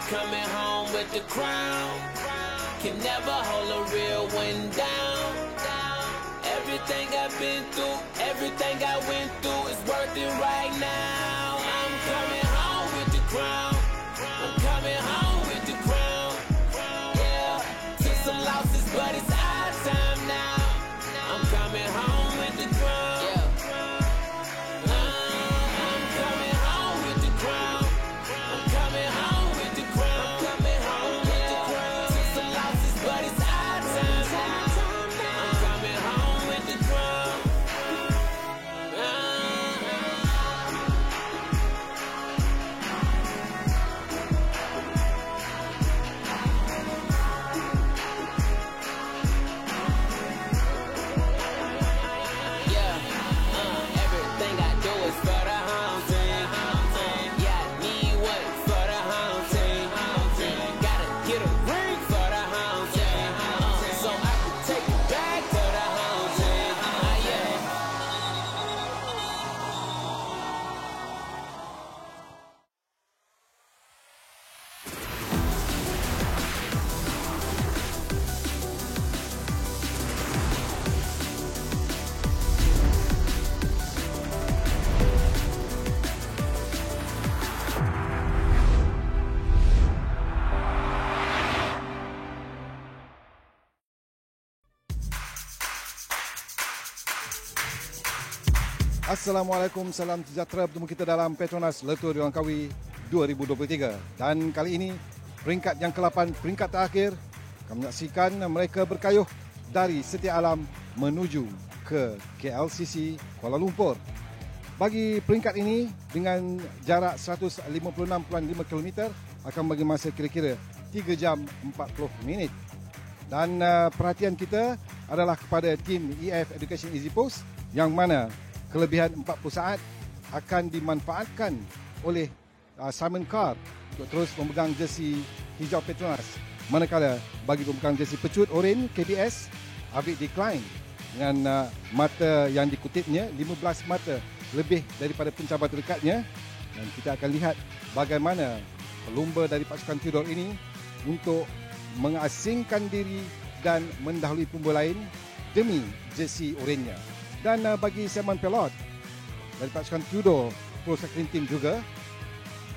coming home with the crown. Can never hold a real one down. Everything I've been through, everything I went through is worth it right now. I'm coming home with the crown. I'm coming home with the crown. Yeah, took some losses, but it's our time now. I'm coming home with the crown. I'm coming home with the crown. I'm coming home with the crown. Coming home with the crown. Took some losses, but it's our time now. I'm coming home with the crown. Everything I do is for the home team. Yeah, I need one for the home team. Gotta get a ring for the home team. So I can take it back to the home team. Yeah. Assalamualaikum, salam sejahtera, bertemu kita dalam Petronas Le Tour de Langkawi 2023. Dan kali ini peringkat yang ke-8, peringkat terakhir, kami menyaksikan mereka berkayuh dari Setia Alam menuju ke KLCC Kuala Lumpur. Bagi peringkat ini dengan jarak 156.5 km akan bagi masa kira-kira 3 jam 40 minit. Dan perhatian kita adalah kepada tim EF Education Easy Post yang mana kelebihan 40 saat akan dimanfaatkan oleh Simon Carr untuk terus memegang jersey hijau Petronas. Manakala bagi pemegang jersey pecut oranye KBS, Avid Decline dengan mata yang dikutipnya 15 mata lebih daripada pencabar terdekatnya. Dan kita akan lihat bagaimana pelumba dari pasukan Tudor ini untuk mengasingkan diri dan mendahului pelumba lain demi jersey oranye. Dan bagi Simon Pelot dari pasukan Tudor Pro Cycling Team juga,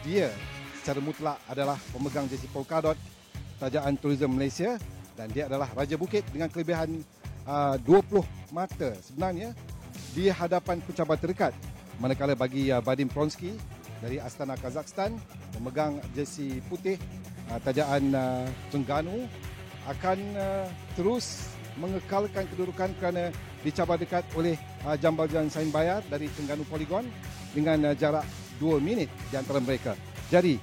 dia secara mutlak adalah pemegang jersey Polkadot Kerajaan Tourism Malaysia dan dia adalah Raja Bukit dengan kelebihan 20 mata sebenarnya di hadapan pencabar terdekat. Manakala bagi Vadim Pronsky dari Astana Kazakhstan pemegang jersey putih Kerajaan Terengganu akan terus mengekalkan kedudukan kerana dicabar dekat oleh Jambaljan Sain Bayar dari Terengganu Polygon dengan jarak 2 minit di antara mereka. Jadi,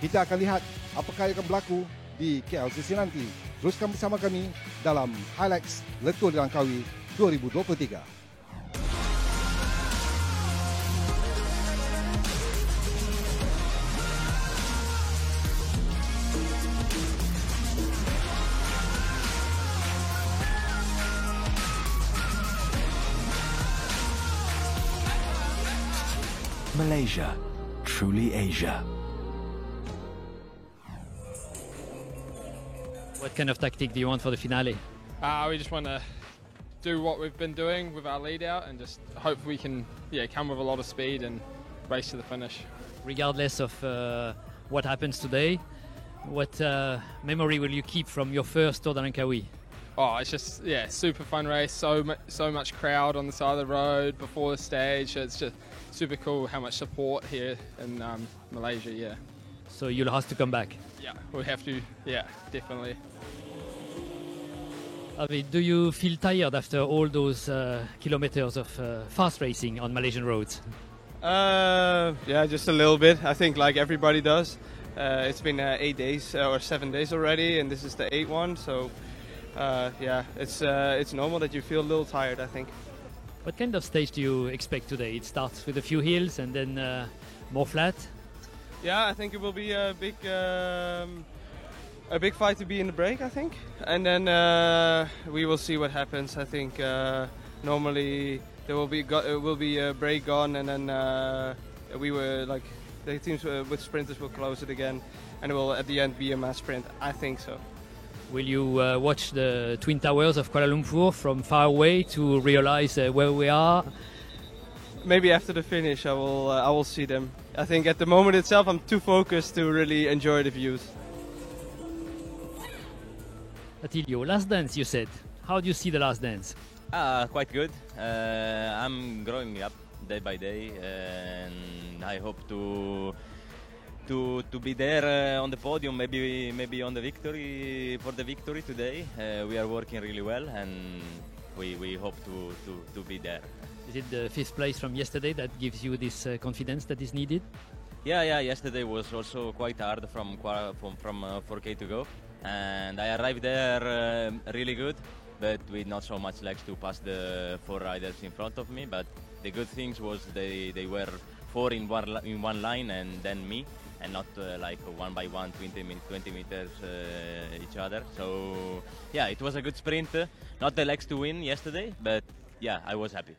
kita akan lihat apakah yang akan berlaku di KLCC nanti. Teruskan bersama kami dalam Highlights Le Tour de Langkawi 2023. Malaysia, truly Asia. What kind of tactic do you want for the finale? We just want to do what we've been doing with our lead out and just hope we can come with a lot of speed and race to the finish. Regardless of what happens today, what memory will you keep from your first Tour de Langkawi? Oh, it's just super fun race. So much crowd on the side of the road before the stage. It's just super cool how much support here in Malaysia. Yeah. So you'll have to come back. Yeah, we have to. Yeah, definitely. Avid, do you feel tired after all those kilometers of fast racing on Malaysian roads? Yeah, just a little bit. I think like everybody does. It's been 8 days or 7 days already, and this is the 8th one. So it's normal that you feel a little tired, I think. What kind of stage do you expect today? It starts with a few hills and then more flat. Yeah, I think it will be a big fight to be in the break, I think, and then we will see what happens. I think normally there will be a break gone, and then we were like the teams with sprinters will close it again, and it will at the end be a mass sprint. I think so. Will you watch the Twin Towers of Kuala Lumpur from far away to realize where we are? Maybe after the finish, I will see them. I think at the moment itself, I'm too focused to really enjoy the views. Attilio, last dance you said. How do you see the last dance? Quite good. I'm growing up day by day, and I hope to be there on the podium, maybe on the victory for the victory today. We are working really well, and we hope to be there. Is it the 5th place from yesterday that gives you this confidence that is needed? Yeah. Yesterday was also quite hard from 4K to go, and I arrived there really good, but with not so much legs to pass the 4 riders in front of me. But the good things was they were 4 in one line, and then me, and not like 1 by 1, 20 meters each other. So yeah, it was a good sprint. Not the legs to win yesterday, but yeah, I was happy.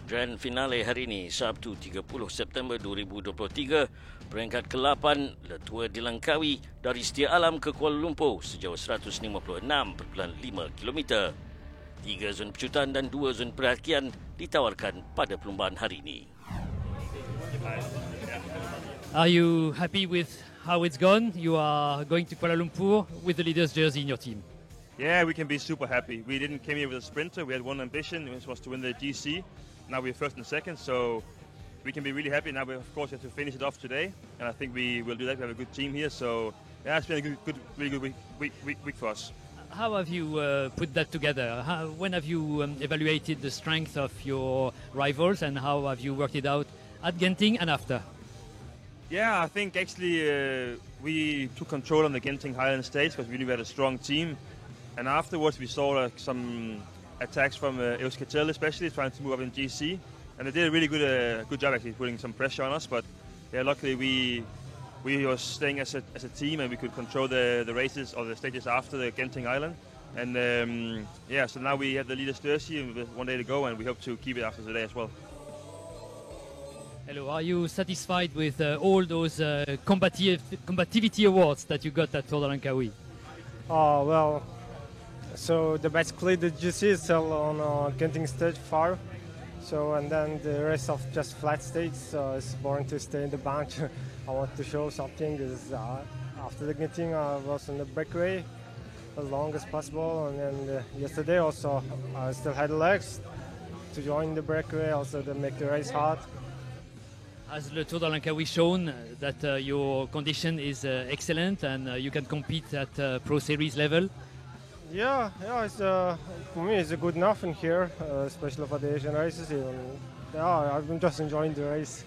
Grand finale hari ini, Sabtu 30 September 2023, peringkat ke-8 Le Tour de Langkawi dari Setia Alam ke Kuala Lumpur sejauh 156.5 km. 3 zon pecutan dan 2 zon perhatian ditawarkan pada perlumbaan hari ini. Are you happy with how it's gone? You are going to Kuala Lumpur with the leader's jersey in your team. Yeah, we can be super happy. We didn't come here with a sprinter. We had one ambition, which was to win the GC. Now we're first and second, so we can be really happy. Now we, of course, have to finish it off today, and I think we will do that. We have a good team here, so yeah, it's been a really good week for us. How have you put that together? When have you evaluated the strength of your rivals, and how have you worked it out at Genting and after? Yeah, I think actually we took control on the Genting Highland Stage because we knew we had a strong team, and afterwards we saw some attacks from Euskaltel, especially trying to move up in GC, and they did a really good job actually putting some pressure on us. But yeah, luckily we were staying as a team, and we could control the races or the stages after the Genting Island. And yeah, so now we have the leader's jersey and with 1 day to go, and we hope to keep it after today as well. Hello, are you satisfied with all those combativity awards that you got at Tour de Langkawi? Oh well. So basically the GC is still on Genting stage far, so and then the rest of just flat stage. So it's boring to stay in the bunch. I want to show something. After the Genting, I was on the breakaway as long as possible, and then yesterday also I still had legs to join the breakaway, also to make the race hard. Has Le Tour de Langkawi shown that your condition is excellent and you can compete at Pro Series level? Yeah, it's, for me it's good enough in here, especially for the Asian races. Yeah, I've been just enjoying the race.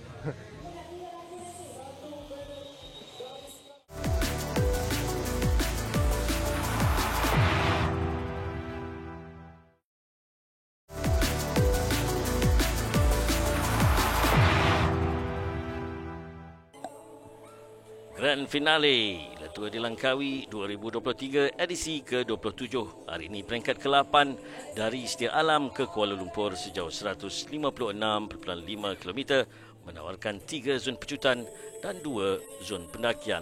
Grand finale Le Tour de Langkawi 2023 edisi ke-27. Hari ini peringkat ke-8 dari Setia Alam ke Kuala Lumpur sejauh 156.5 km menawarkan 3 zon pecutan dan 2 zon pendakian.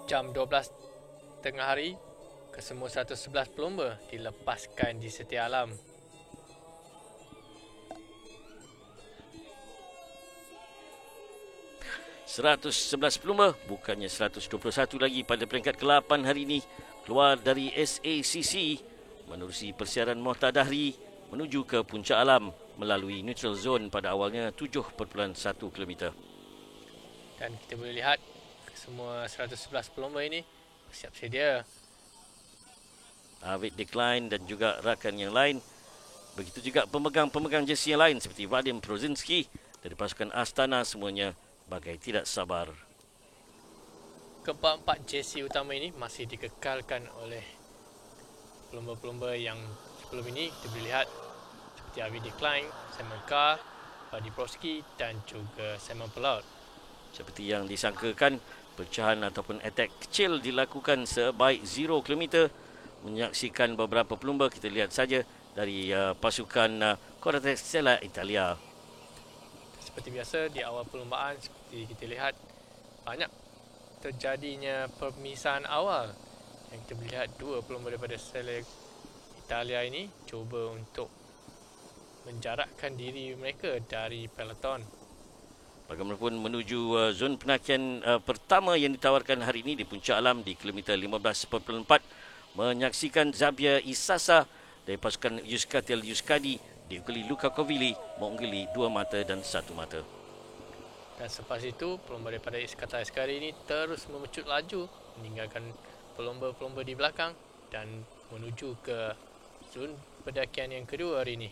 Jam 12 tengah hari, kesemua 111 pelumba dilepaskan di Setia Alam. ...111 pelumba, bukannya 121 lagi pada peringkat ke-8 hari ini, keluar dari SACC menerusi persiaran Muhtadahri menuju ke Puncak Alam melalui neutral zone pada awalnya 7.1 km. Dan kita boleh lihat semua 111 pelumba ini bersiap sedia. Arvid Decline dan juga rakan yang lain. Begitu juga pemegang-pemegang jersey yang lain seperti Vadim Prozinski dari pasukan Astana, semuanya bagai tidak sabar. Keempat jersey utama ini masih dikekalkan oleh pelumba-pelumba yang sebelum ini kita boleh lihat seperti Arvid Decline, Simon Carr, Buddy Broski dan juga Simon Pelaut. Seperti yang disangkakan, pecahan ataupun attack kecil dilakukan sebaik 0 km. Menyaksikan beberapa pelumba, kita lihat saja dari pasukan Corte Stella Italia. Seperti biasa di awal perlumbaan, seperti kita lihat banyak terjadinya pemisahan awal. Yang kita melihat dua pelumba daripada Stella Italia ini cuba untuk menjarakkan diri mereka dari peloton. Bagaimanapun menuju zon penakian pertama yang ditawarkan hari ini di Puncak Alam di kilometer 15.4, menyaksikan Xavier Isasa dari pasukan Euskatel Euskadi diungguli Luka Kovili mengungguli 2 mata dan 1 mata. Dan selepas itu, pelumba daripada Euskatel Euskadi ini terus memecut laju meninggalkan pelumba-pelumba di belakang dan menuju ke zon pendakian yang kedua hari ini.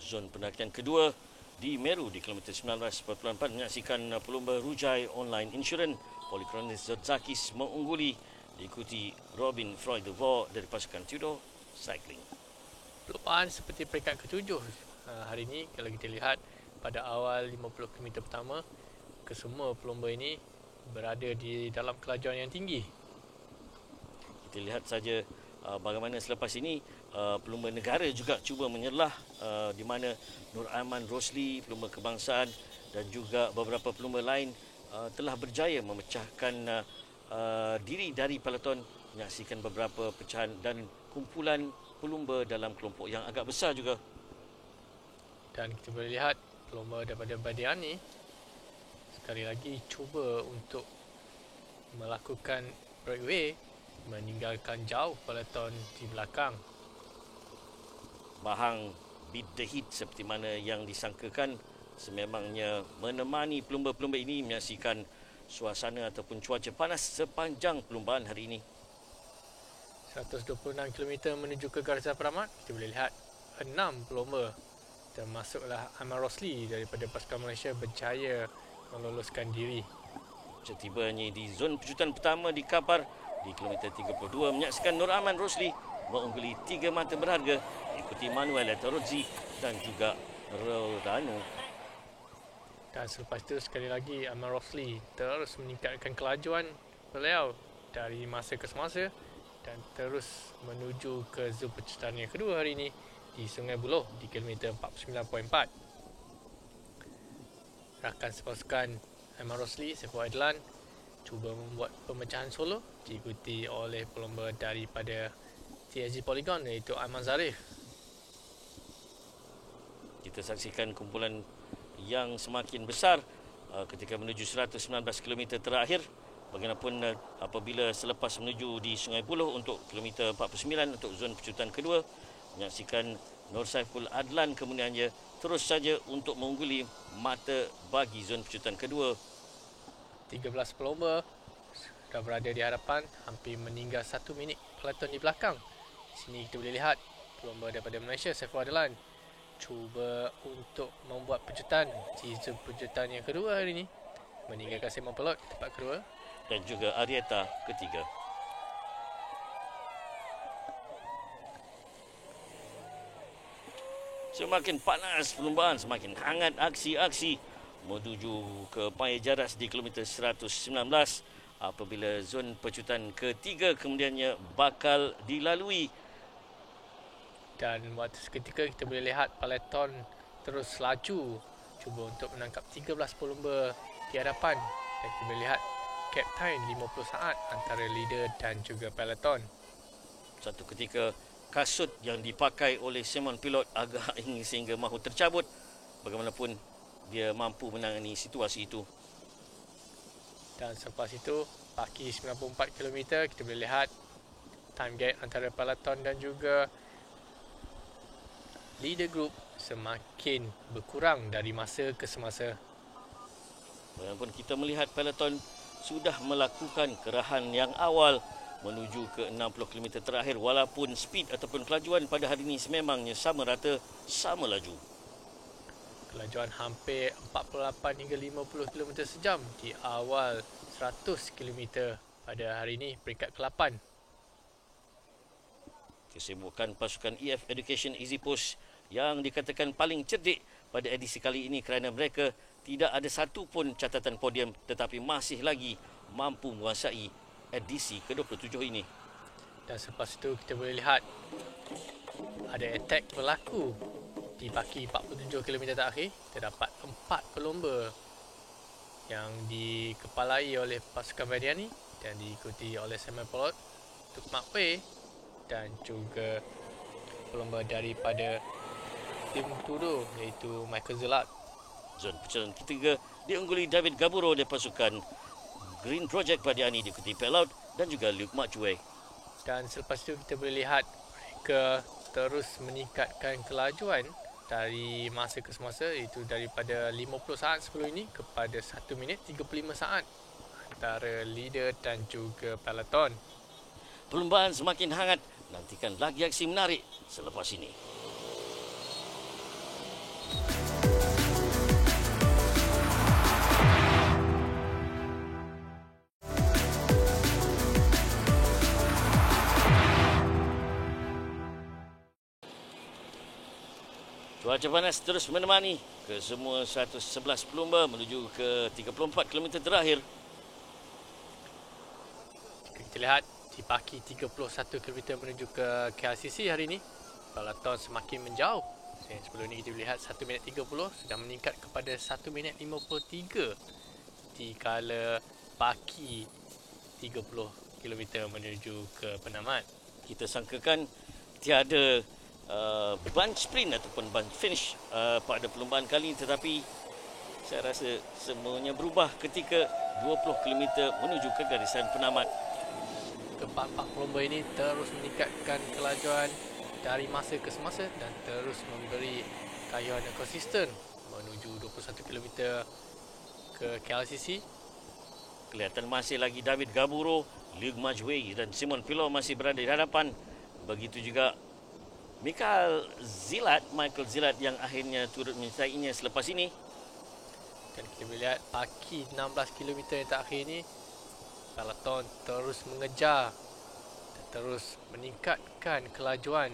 Zon pendakian kedua di Meru di kilometer 19.4 menyaksikan pelumba Rujai Online Insurance Polikronis Zotzakis mengungguli, diikuti Robin Freudevaux dari pasukan Tudor Cycling. Perlumbaan seperti peringkat ketujuh hari ini, kalau kita lihat pada awal 50 km pertama, kesemua pelumba ini berada di dalam kelajuan yang tinggi. Kita lihat saja bagaimana selepas ini pelumba negara juga cuba menyerlah, di mana Nur Aiman Rosli, pelumba kebangsaan, dan juga beberapa pelumba lain telah berjaya memecahkan diri dari peloton. Menyaksikan beberapa pecahan dan kumpulan pelumba dalam kelompok yang agak besar juga. Dan kita boleh lihat pelumba daripada Badiani sekali lagi cuba untuk melakukan breakaway, meninggalkan jauh peloton di belakang. Bahang beat the heat seperti mana yang disangkakan, sememangnya menemani pelumba-pelumba ini menyaksikan suasana ataupun cuaca panas sepanjang perlumbaan hari ini. 126 km menuju ke garisan peramat, kita boleh lihat 6 pelumba termasuklah Aiman Rosli daripada pasukan Malaysia berjaya meloloskan diri. Setibanya di zon pejutan pertama di Kapar di kilometer 32, menyaksikan Nur Aiman Rosli mengungguli 3 mata berharga, diikuti Manuel Etorozzi dan juga Rodano. Dan selepas itu sekali lagi Aiman Rosli terus meningkatkan kelajuan beliau dari masa ke semasa dan terus menuju ke zon pejutan yang kedua hari ini di Sungai Buloh di kilometer 49.4. Rakan sepasukan Aiman Rosli, Saiful Adlan, cuba membuat pemecahan solo diikuti oleh pelumba daripada TSG Polygon iaitu Aiman Zarif. Kita saksikan kumpulan yang semakin besar ketika menuju 119 km terakhir. Bagaimanapun apabila selepas menuju di Sungai Buloh untuk kilometer 49 untuk zon pecutan kedua, menyaksikan Nur Saiful Adlan kemudiannya terus saja untuk mengungguli mata bagi zon pecutan kedua. 13 pelumba sudah berada di hadapan, hampir meninggal 1 minit peloton di belakang. Di sini kita boleh lihat pelumba daripada Malaysia, Saiful Adlan, cuba untuk membuat pejutan di zon pejutan yang kedua hari ini, meninggalkan Simon Pelaut tempat kedua dan juga Arieta ketiga. Semakin panas perlumbaan, semakin hangat aksi-aksi menuju ke Paya Jaras di kilometer 119 apabila zon pecutan ketiga kemudiannya bakal dilalui. Dan waktu seketika kita boleh lihat peloton terus laju cuba untuk menangkap 13 pelumba di hadapan, dan kita boleh lihat gap time 50 saat antara leader dan juga peloton. Satu ketika kasut yang dipakai oleh Simon Pelaut agak ingin sehingga mahu tercabut. Bagaimanapun dia mampu menangani situasi itu. Dan selepas itu paki 94 km kita boleh lihat time gap antara peloton dan juga leader group semakin berkurang dari masa ke semasa. Walaupun kita melihat peloton sudah melakukan kerahan yang awal menuju ke 60 km terakhir, walaupun speed ataupun kelajuan pada hari ini sememangnya sama rata, sama laju. Kelajuan hampir 48 hingga 50 km sejam di awal 100 km pada hari ini, peringkat ke-8. Kesibukan pasukan EF Education Easy Post yang dikatakan paling cerdik pada edisi kali ini kerana mereka tidak ada satu pun catatan podium tetapi masih lagi mampu menguasai edisi ke-27 ini. Dan selepas itu kita boleh lihat ada attack berlaku di baki 47 km terakhir. Terdapat 4 pelomba yang dikepalai oleh pasukan Vadiani dan diikuti oleh Simon Pelot untuk Mark Wei dan juga pelomba daripada tim Turo iaitu Michael Zillard. Zon pencalonan ketiga diungguli David Gaburo dari pasukan Green Project Vadiani diikuti Pelot dan juga Luke Majue. Dan selepas itu kita boleh lihat mereka terus meningkatkan kelajuan dari masa ke semasa, iaitu daripada 50 saat sebelum ini kepada 1 minit 35 saat antara leader dan juga peloton. Perlombaan semakin hangat, nantikan lagi aksi menarik selepas ini. Cuaca panas terus menemani ke semua 111 pelumba menuju ke 34 km terakhir. Kita lihat di baki 31 km menuju ke KLCC hari ini, peloton semakin menjauh. Sebelum ini kita lihat 1 minit 30 sudah meningkat kepada 1 minit 53 di kala baki 30 km menuju ke penamat. Kita sangkakan tiada bunch sprint ataupun bunch finish pada perlombaan kali ini, tetapi saya rasa semuanya berubah ketika 20 km menuju ke garisan penamat. Keempat-empat pelomba ini terus meningkatkan kelajuan dari masa ke semasa dan terus memberi kayuhan yang konsisten menuju 21 km ke KLCC. Kelihatan masih lagi David Gaburo, Luke Majue dan Simon Pelot masih berada di hadapan. Begitu juga Michael Zillard yang akhirnya turut menyertainya selepas ini. Dan kita boleh lihat baki 16 km yang terakhir ini, peloton terus mengejar dan terus meningkatkan kelajuan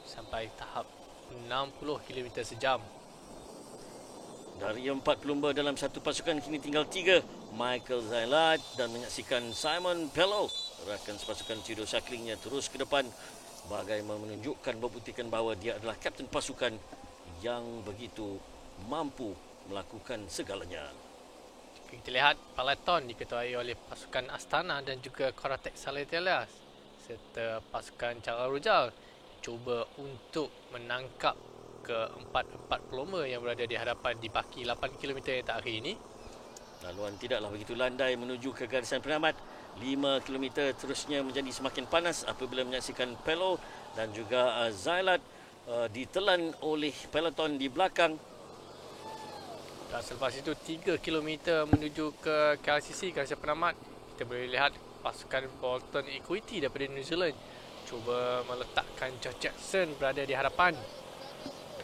sampai tahap 60 km sejam. Dari 4 pelumba dalam satu pasukan kini tinggal 3. Michael Zillard dan menyaksikan Simon Pelot, rakan sepasukan judo cyclingnya, terus ke depan bagaimana menunjukkan, membuktikan bahawa dia adalah kapten pasukan yang begitu mampu melakukan segalanya. Kita lihat peloton diketuai oleh pasukan Astana dan juga Koratek Salatialas serta pasukan Cara Rujal cuba untuk menangkap keempat pelomba yang berada di hadapan di baki 8 km yang terakhir ini. Laluan tidaklah begitu landai menuju ke garisan penamat. 5 km terusnya menjadi semakin panas apabila menyaksikan Pelot dan juga Zillard ditelan oleh peloton di belakang. Dan selepas itu 3 km menuju ke KLCC, garisan penamat, kita boleh lihat pasukan Bolton Equity daripada New Zealand cuba meletakkan Josh Jackson berada di hadapan.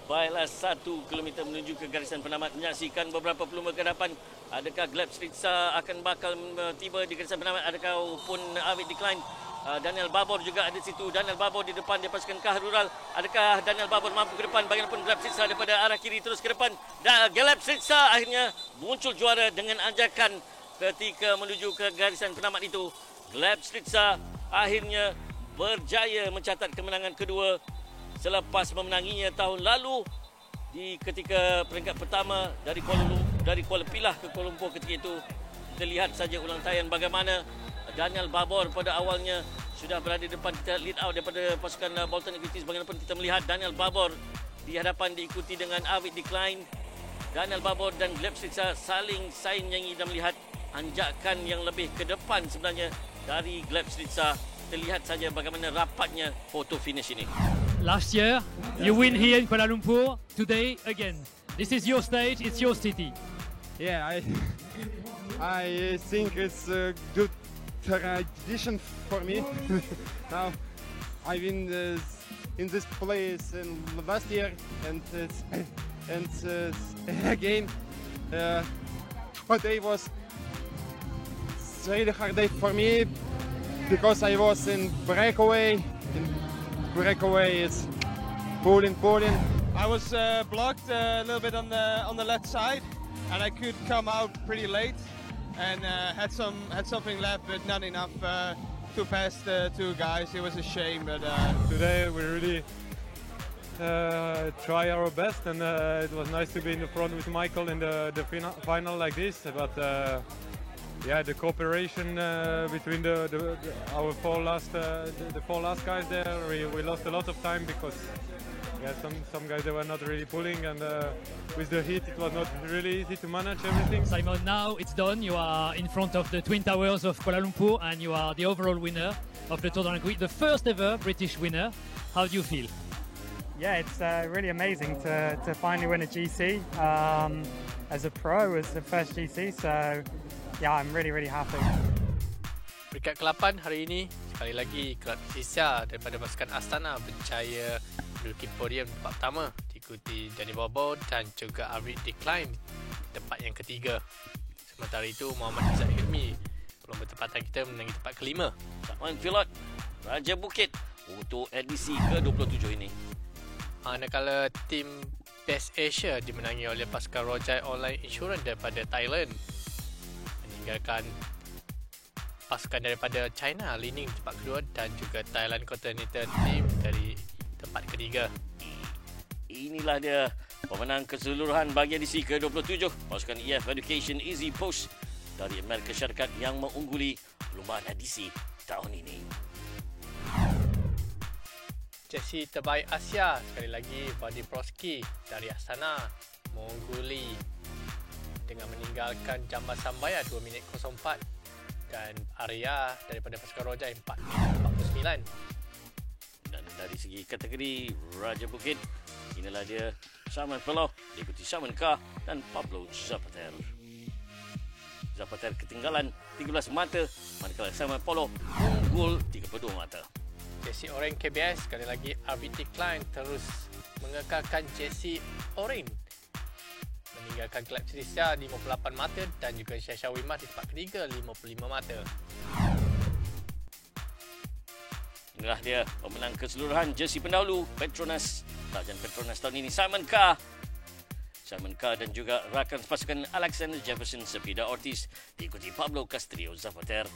Baiklah, 1 km menuju ke garisan penamat, menyaksikan beberapa pelumba ke hadapan. Adakah Gleb Stritza akan bakal tiba di garisan penamat? Adakah pun Avid Decline? Daniel Babor juga ada di situ. Daniel Babor di depan dia pasukan Kahrural. Adakah Daniel Babor mampu ke depan? Bagaimanapun Gleb Stritza daripada arah kiri terus ke depan. Dan Gleb Stritza akhirnya muncul juara dengan anjakan ketika menuju ke garisan penamat itu. Gleb Stritza akhirnya berjaya mencatat kemenangan kedua selepas memenanginya tahun lalu di ketika peringkat pertama dari Kuala Pilah ke Kuala Lumpur ketika itu. Kita lihat saja ulang tayang bagaimana Daniel Babor pada awalnya sudah berada di depan, kita lead out daripada pasukan Bolton Equity. Bagaimanapun kita melihat Daniel Babor di hadapan diikuti dengan Avid Decline. Daniel Babor dan Gleb Stritza saling saing-nyanyi dan melihat anjakan yang lebih ke depan sebenarnya dari Gleb Stritza. Kita lihat saja bagaimana rapatnya foto finish ini. Last year, you win here in Kuala Lumpur. Today, again. This is your stage, it's your city. Yeah, I think it's a good tradition for me. Now, I've been in this place last year and again. Today was a really hard day for me because I was in breakaway. Breakaway is pulling. I was blocked a little bit on the left side, and I could come out pretty late, and had something left, but not enough to pass the two guys. It was a shame, but today we really try our best, and it was nice to be in the front with Michael in the final like this. But yeah, the cooperation between our four last guys there, we lost a lot of time because yeah, some guys they were not really pulling, and with the heat it was not really easy to manage everything. Simon, now it's done. You are in front of the Twin Towers of Kuala Lumpur, and you are the overall winner of the Tour de Langkawi, the first ever British winner. How do you feel? Yeah, it's really amazing to finally win a GC as a pro, as the first GC. So yeah, I'm really happy. Peringkat ke-8 hari ini, sekali lagi Kelab Malaysia daripada pasukan Astana berjaya menduduki podium tempat pertama, diikuti Danny Bobo dan juga Arvid Decline di tempat yang ketiga. Sementara itu Muhammad Izzat Hilmi belum bertepatan kita menangi tempat kelima. Saman Pilot Raja Bukit untuk edisi ke-27 ini. Manakala tim Best Asia dimenangi oleh pasukan Rojai Online Insurance daripada Thailand, meninggalkan pasukan daripada China Li-Ning tempat kedua dan juga Thailand Continental Team dari tempat ketiga. Inilah dia pemenang keseluruhan bagi edisi ke-27 pasukan EF Education Easy Post dari Amerika Syarikat yang mengungguli perlumbaan edisi tahun ini. Jersey terbaik Asia sekali lagi Vadim Prosky dari Astana mengungguli dengan meninggalkan Jambal Sambaya 2 minit 04 dan Arya daripada pasukan Rojai 4 minit 49. Dan dari segi kategori Raja Bukit, inilah dia Saman Peloh diikuti Saman Kah dan Pablo Zapater. Zapater ketinggalan 13 mata, manakala Saman Peloh unggul 32 mata. Jersey Orange KBS sekali lagi Arvid Decline terus mengekalkan jersey Orange, meninggalkan Kelab Malaysia 58 mata dan juga Syasha Wimah di tempat ketiga 55 mata. Inilah dia pemenang keseluruhan jersey pendahulu Petronas. Tajan Petronas tahun ini Simon Kah dan juga rakan pasukan Alexander Jefferson Sepida Ortiz diikuti Pablo Castrillo Zapater.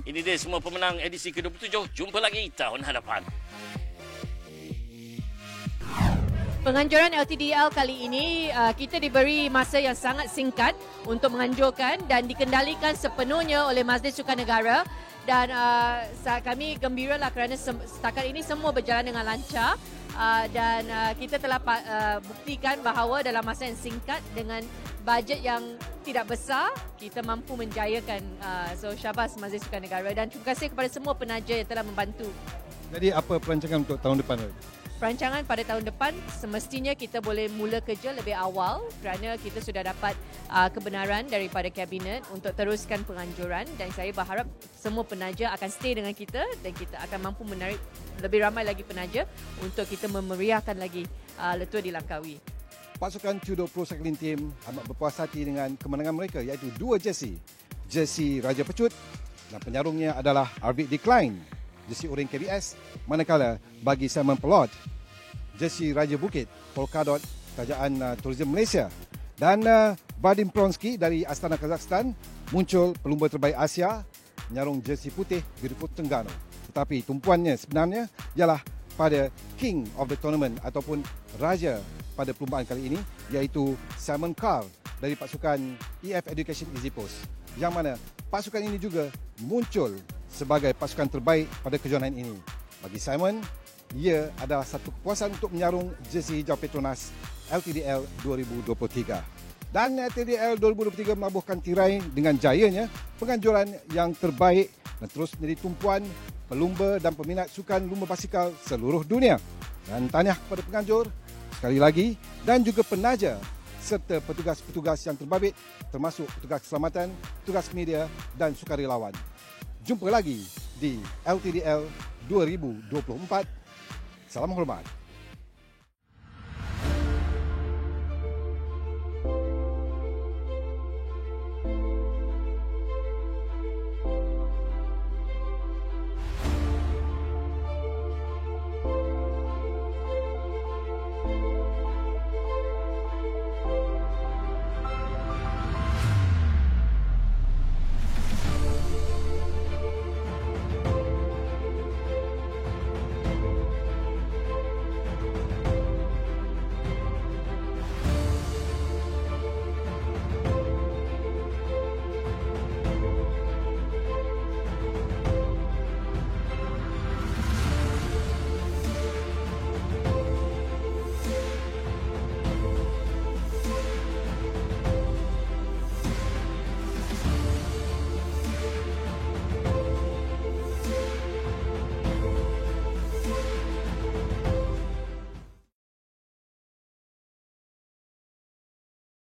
Ini dia semua pemenang edisi ke-27. Jumpa lagi tahun hadapan. Penganjuran LTDL kali ini kita diberi masa yang sangat singkat untuk menganjurkan dan dikendalikan sepenuhnya oleh Majlis Sukan Negara, dan kami gembiralah kerana setakat ini semua berjalan dengan lancar, dan kita telah buktikan bahawa dalam masa yang singkat dengan bajet yang tidak besar kita mampu menjayakan. So syabas Majlis Sukan Negara dan terima kasih kepada semua penaja yang telah membantu. Jadi apa perancangan untuk tahun depan? Perancangan pada tahun depan semestinya kita boleh mula kerja lebih awal kerana kita sudah dapat kebenaran daripada kabinet untuk teruskan penganjuran, dan saya berharap semua penaja akan stay dengan kita dan kita akan mampu menarik lebih ramai lagi penaja untuk kita memeriahkan lagi Le Tour di Langkawi. Pasukan Judo Pro Cycling Team amat berpuas hati dengan kemenangan mereka, iaitu 2 jersey Raja Pecut dan penyarungnya adalah Arvid Decline, jersey Orange KBS, manakala bagi Simon Pelot jersey Raja Bukit Polkadot kerajaan Tourism Malaysia, dan Vadim Prosky dari Astana Kazakhstan muncul pelumba terbaik Asia menyarung jersey putih Beautiful Terengganu. Tetapi tumpuannya sebenarnya ialah pada King of the Tournament ataupun Raja pada perlumbaan kali ini, iaitu Simon Kah dari pasukan EF Education Easy Post, yang mana pasukan ini juga muncul sebagai pasukan terbaik pada kejohanan ini. Bagi Simon, ia adalah satu kepuasan untuk menyarung jersey hijau Petronas LTDL 2023. Dan LTDL 2023 melabuhkan tirai dengan jayanya penganjuran yang terbaik dan terus menjadi tumpuan pelumba dan peminat sukan lumba basikal seluruh dunia. Dan tahniah kepada penganjur sekali lagi dan juga penaja serta petugas-petugas yang terbabit termasuk petugas keselamatan, petugas media dan sukarelawan. Jumpa lagi di LTDL 2024. Salam hormat.